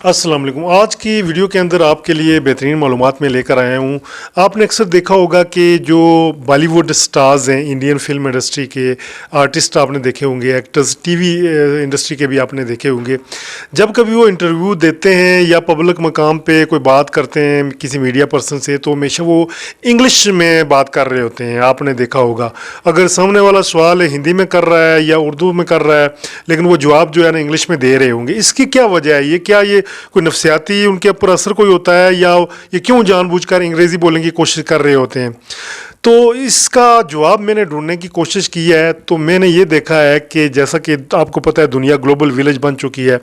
अस्सलाम वालेकुम। आज की वीडियो के अंदर आपके लिए बेहतरीन मालूमात में लेकर आया हूँ। आपने अक्सर देखा होगा कि जो बॉलीवुड स्टार्स हैं, इंडियन फिल्म इंडस्ट्री के आर्टिस्ट आपने देखे होंगे, एक्टर्स, टीवी इंडस्ट्री के भी आपने देखे होंगे। जब कभी वो इंटरव्यू देते हैं या पब्लिक मकाम पे कोई बात करते हैं किसी मीडिया पर्सन से, तो हमेशा वो इंग्लिश में बात कर रहे होते हैं। आपने देखा होगा, अगर सामने वाला सवाल हिंदी में कर रहा है या उर्दू में कर रहा है, लेकिन वो जवाब जो है ना इंग्लिश में दे रहे होंगे। इसकी क्या वजह है? ये कोई नफसियाती उनके ऊपर असर कोई होता है, या ये क्यों जानबूझकर अंग्रेज़ी बोलने की कोशिश कर रहे होते हैं? तो इसका जवाब मैंने ढूंढने की कोशिश की है। तो मैंने ये देखा है कि जैसा कि आपको पता है, दुनिया ग्लोबल विलेज बन चुकी है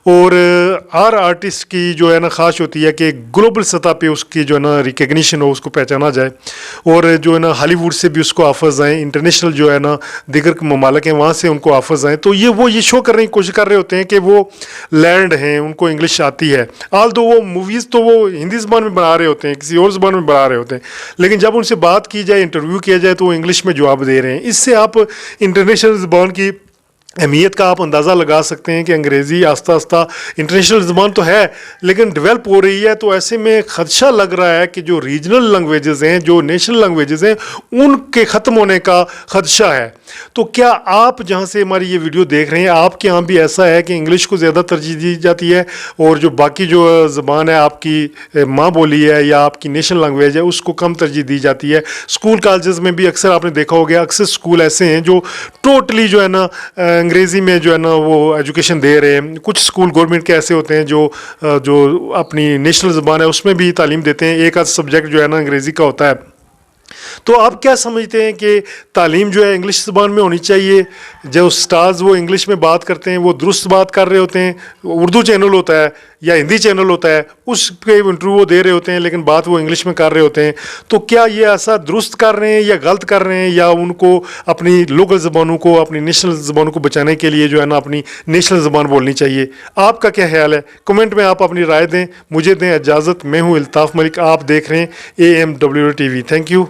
और हर आर्टिस्ट की जो है ना ख्वाहिश होती है कि ग्लोबल सतह पे उसकी जो है ना रिकग्निशन हो, उसको पहचाना जाए, और जो है ना हॉलीवुड से भी उसको ऑफर्स आएँ, इंटरनेशनल जो है ना दीगर ममालिक हैं वहाँ से उनको ऑफर्स आएँ। तो ये शो करने की कोशिश कर रहे होते हैं कि वो लैंड हैं, उनको इंग्लिश आती है। आल दो वो मूवीज़ तो वो हिंदी ज़बान में बना रहे होते हैं, किसी और ज़बान में बना रहे होते हैं, लेकिन जब उनसे बात की जाए, इंटरव्यू किया जाए, तो वो इंग्लिश में जवाब दे रहे हैं। इससे आप इंटरनेशनल ज़बान की अहमियत का आप अंदाज़ा लगा सकते हैं कि अंग्रेज़ी आस्ता आस्ता इंटरनेशनल ज़बान तो है लेकिन डेवलप हो रही है। तो ऐसे में ख़दशा लग रहा है कि जो रीजनल लैंग्वेजेस हैं, जो नेशनल लैंग्वेजेस हैं, उनके ख़त्म होने का ख़दशा है। तो क्या आप जहां से हमारी ये वीडियो देख रहे हैं, आपके यहाँ भी ऐसा है कि इंग्लिश को ज़्यादा तरजीह दी जाती है और जो बाकी जो ज़बान है, आपकी माँ बोली है या आपकी नेशनल लैंग्वेज है, उसको कम तरजीह दी जाती है? स्कूल कॉलेजेस में भी अक्सर आपने देखा होगा, अक्सर स्कूल ऐसे हैं जो टोटली जो है ना अंग्रेज़ी में जो है ना वो एजुकेशन दे रहे हैं। कुछ स्कूल गवर्नमेंट के ऐसे होते हैं जो अपनी नेशनल ज़बान है उसमें भी तालीम देते हैं, एक आध सब्जेक्ट जो है ना अंग्रेज़ी का होता है। तो आप क्या समझते हैं कि तालीम जो है इंग्लिश ज़बान में होनी चाहिए? जो स्टार्स वो इंग्लिश में बात करते हैं, वो दुरुस्त बात कर रहे होते हैं? उर्दू चैनल होता है या हिंदी चैनल होता है, उस पे इंटरव्यू वो दे रहे होते हैं, लेकिन बात वो इंग्लिश में कर रहे होते हैं। तो क्या ये ऐसा दुरुस्त कर रहे हैं या गलत कर रहे हैं, या उनको अपनी लोकल ज़बानों को, अपनी नेशनल ज़बानों को बचाने के लिए जो है ना अपनी नेशनल ज़बान बोलनी चाहिए? आपका क्या ख्याल है? कमेंट में आप अपनी राय दें। मुझे दें इजाज़त। मैं हूँ इल्ताफ़ मलिक, आप देख रहे हैं AMWD TV। Thank you.